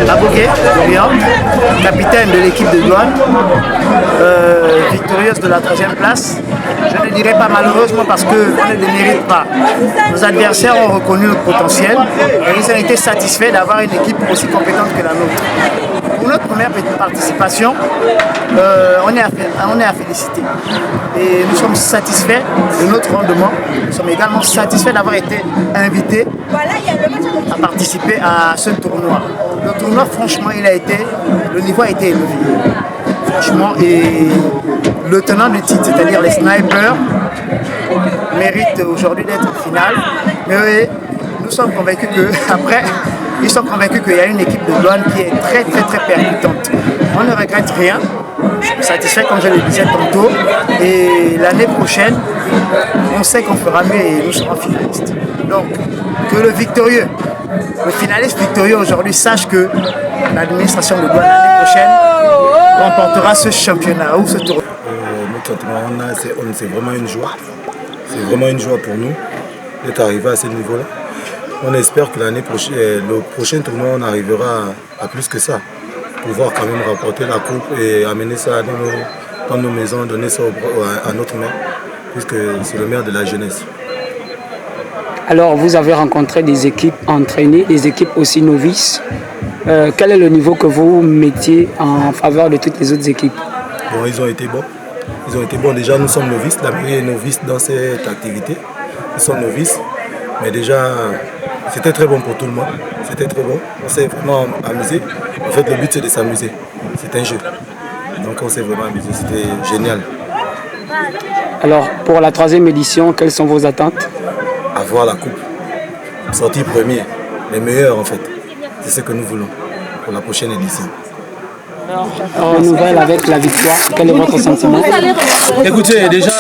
Abogué, Dorian, capitaine de l'équipe de douane, victorieuse de la 3e place. Je ne dirais pas malheureusement parce qu'on ne le mérite pas. Nos adversaires ont reconnu notre potentiel et ils ont été satisfaits d'avoir une équipe aussi compétente que la nôtre. Pour notre première participation, on est à féliciter. Et nous sommes satisfaits de notre rendement. Nous sommes également satisfaits d'avoir été invités à participer à ce tournoi. Le tournoi, franchement, le niveau a été élevé. Franchement, et le tenant du titre, c'est-à-dire les snipers, mérite aujourd'hui d'être en finale. Mais nous sommes convaincus ils sont convaincus qu'il y a une équipe de douane qui est très percutante. On ne regrette rien. Je suis satisfait, comme je le disais tantôt. Et l'année prochaine, on sait qu'on fera mieux et nous serons finalistes. Donc, que le finaliste victorieux aujourd'hui sache que l'administration de douane l'année prochaine remportera ce championnat ou ce tournoi. C'est vraiment une joie. C'est vraiment une joie pour nous d'être arrivé à ce niveau-là. On espère que l'année prochaine, le prochain tournoi, on arrivera à plus que ça. Pouvoir quand même remporter la coupe et amener ça dans nos maisons, donner ça à notre maire, puisque c'est le maire de la jeunesse. Alors, vous avez rencontré des équipes entraînées, des équipes aussi novices. Quel est le niveau que vous mettiez en faveur de toutes les autres équipes? Bon, ils ont été bons. Ils ont été bons. Déjà, nous sommes novices. La mairie est novice dans cette activité. Ils sont novices. Mais déjà, c'était très bon pour tout le monde. C'était très bon. On s'est vraiment amusé. En fait, le but, c'est de s'amuser. C'est un jeu. Donc, on s'est vraiment amusé. C'était génial. Alors, pour la 3e édition, quelles sont vos attentes? Avoir la coupe. Sortir premier. Les meilleurs, en fait. C'est ce que nous voulons pour la prochaine édition. En nouvelle avec la victoire, quel est votre sentiment? Écoutez, déjà,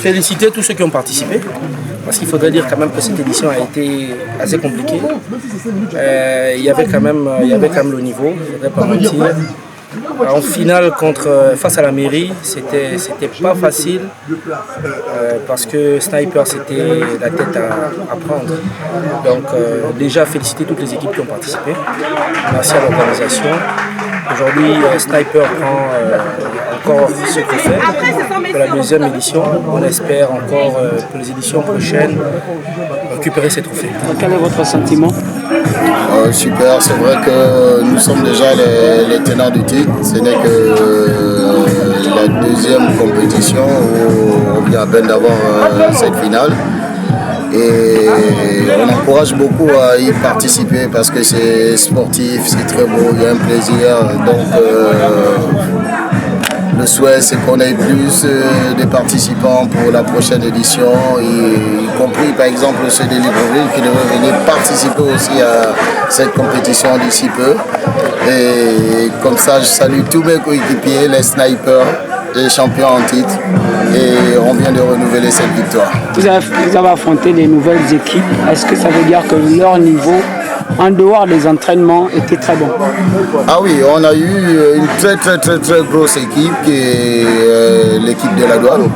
féliciter tous ceux qui ont participé. Parce qu'il faudrait dire quand même que cette édition a été assez compliquée. Il y avait quand même le niveau, il ne faudrait pas mentir. En finale face à la mairie, c'était pas facile parce que Sniper c'était la tête à prendre. Donc déjà féliciter toutes les équipes qui ont participé. Merci à l'organisation. Aujourd'hui, Sniper prend encore ce qu'il fait pour la 2e édition. On espère encore pour les éditions prochaines récupérer ces trophées. Quel est votre sentiment? Super, c'est vrai que nous sommes déjà les tenants du titre. Ce n'est que la 2e compétition où on vient à peine d'avoir cette finale. Et on encourage beaucoup à y participer parce que c'est sportif, c'est très beau, il y a un plaisir. Donc le souhait c'est qu'on ait plus de participants pour la prochaine édition, y compris par exemple ceux de Libreville qui devraient venir participer aussi à cette compétition d'ici peu. Et comme ça je salue tous mes coéquipiers, les snipers, les champions en titre, et on vient de renouveler cette victoire. Vous avez affronté les nouvelles équipes. Est-ce que ça veut dire que leur niveau, en dehors des entraînements, était très bon? Ah oui, on a eu une très grosse équipe qui est l'équipe de la douane.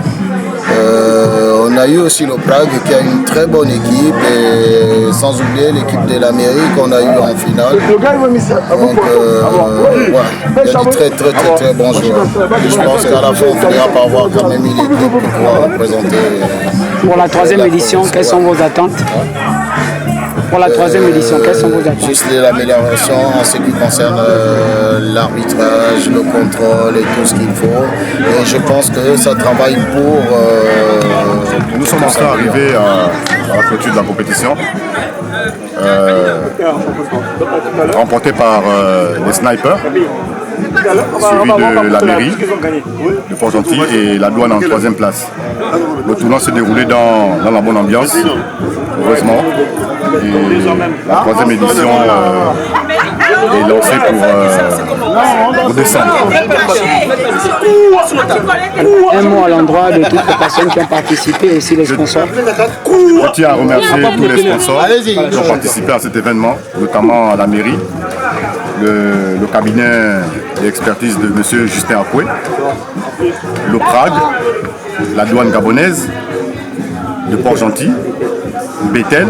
On a eu aussi le Prague qui a une très bonne équipe, et sans oublier l'équipe de la mairie qu'on a eu en finale. Donc il y a des très bons joueurs. Et je pense qu'à la fin on finira par avoir quand même une équipe pour pouvoir représenter. Pour la 3e édition, quelles sont vos attentes? Pour la 3e édition, quelles sont vos attentes? Juste l'amélioration en ce qui concerne l'arbitrage, le contrôle et tout ce qu'il faut. Et je pense que ça travaille pour... nous sommes enfin arrivés à la clôture de la compétition, remportée par les snipers, suivi de la mairie de Port-Gentil et la douane en 3e place. Le tournoi s'est déroulé dans la bonne ambiance, heureusement. Et la 3e édition est lancée pour décembre. Un mot à l'endroit de toutes les personnes qui ont participé et aussi les sponsors. Je tiens à remercier tous les sponsors qui ont participé à cet événement, notamment à la mairie, le cabinet d'expertise de M. Justin Akoué, le Prague, la douane gabonaise, de Port-Gentil, Bethel,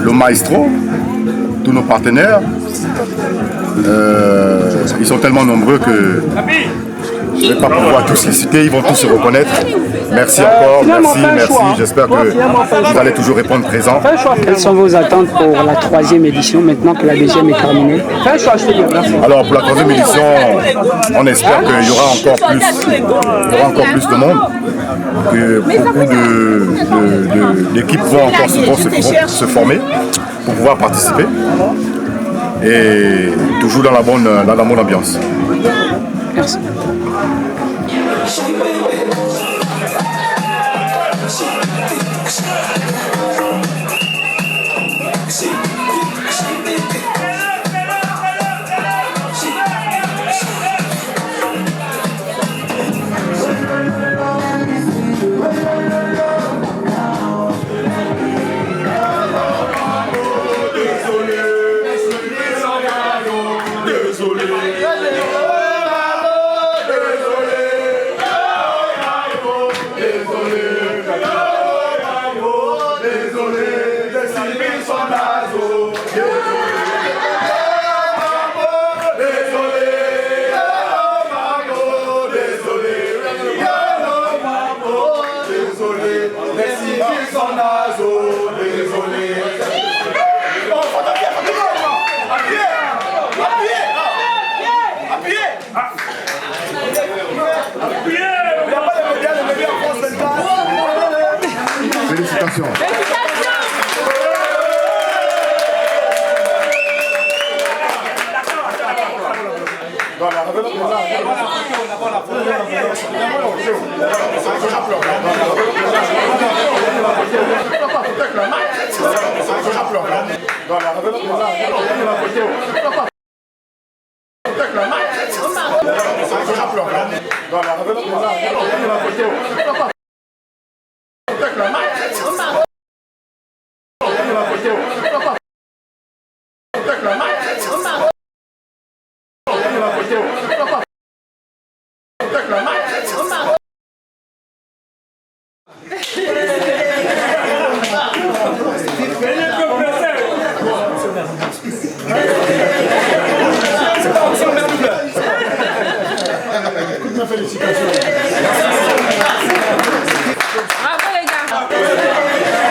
le maestro, tous nos partenaires. Ils sont tellement nombreux que je ne vais pas pouvoir tous les citer, ils vont tous se reconnaître. Merci encore, merci. J'espère que vous allez toujours répondre présent. Quelles sont vos attentes pour la 3e édition maintenant que la 2e est terminée? Alors pour la 3e édition, on espère qu'il y aura encore plus de monde, que beaucoup d'équipes vont encore se former pour pouvoir participer et toujours dans la bonne ambiance. Merci. Félicitations. Bravo les gars.